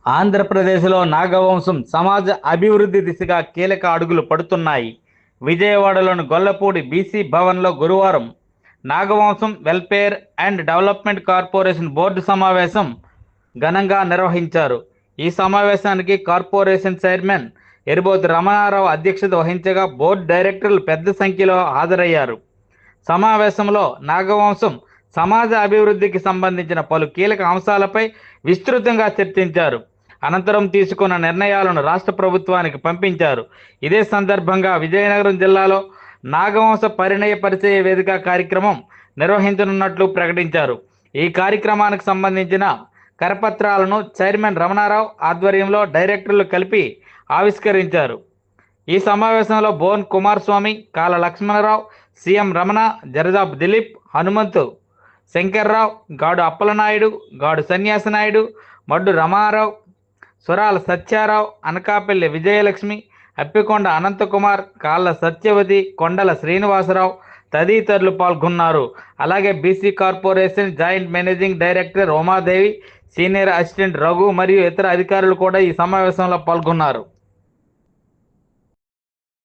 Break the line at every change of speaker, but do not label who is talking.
ఆంధ్రప్రదేశ్లో నాగవంశం సమాజ అభివృద్ధి దిశగా కీలక అడుగులు పడుతున్నాయి. విజయవాడలోని గొల్లపూడి బీసీ భవన్లో గురువారం Nagavamsam welfare and development corporation board సమావేశం ఘనంగా నిర్వహించారు. ఈ సమావేశానికి కార్పొరేషన్ చైర్మన్ ఎరుబోతు రమణారావు అధ్యక్షత వహించగా బోర్డు డైరెక్టర్లు పెద్ద సంఖ్యలో హాజరయ్యారు. సమావేశంలో నాగవంశం సమాజ అభివృద్ధికి సంబంధించిన పలు కీలక అంశాలపై విస్తృతంగా చర్చించారు. అనంతరం తీసుకున్న నిర్ణయాలను రాష్ట్ర ప్రభుత్వానికి పంపించారు. ఇదే సందర్భంగా విజయనగరం జిల్లాలో నాగవంశ పరిణయ పరిచయ వేదిక కార్యక్రమం నిర్వహించనున్నట్లు ప్రకటించారు. ఈ కార్యక్రమానికి సంబంధించిన కరపత్రాలను చైర్మన్ రమణారావు ఆధ్వర్యంలో డైరెక్టర్లు కలిపి ఆవిష్కరించారు. ఈ సమావేశంలో బోన్ కుమారస్వామి, కాల లక్ష్మణరావు, సీఎం రమణ, జరజాబ్ దిలీప్, హనుమంతు, శంకర్రావు, గాడు అప్పలనాయుడు, గాడు సన్యాసనాయుడు, మడ్డు రమారావు, సురాల సత్యారావు, అనకాపల్లి విజయలక్ష్మి, అప్పికొండ అనంతకుమార్, కాళ్ళ సత్యవతి, కొండల శ్రీనివాసరావు తదితరులు పాల్గొన్నారు. అలాగే BC corporation joint managing director Umadevi, senior assistant Raghu మరియు ఇతర అధికారులు కూడా ఈ సమావేశంలో పాల్గొన్నారు.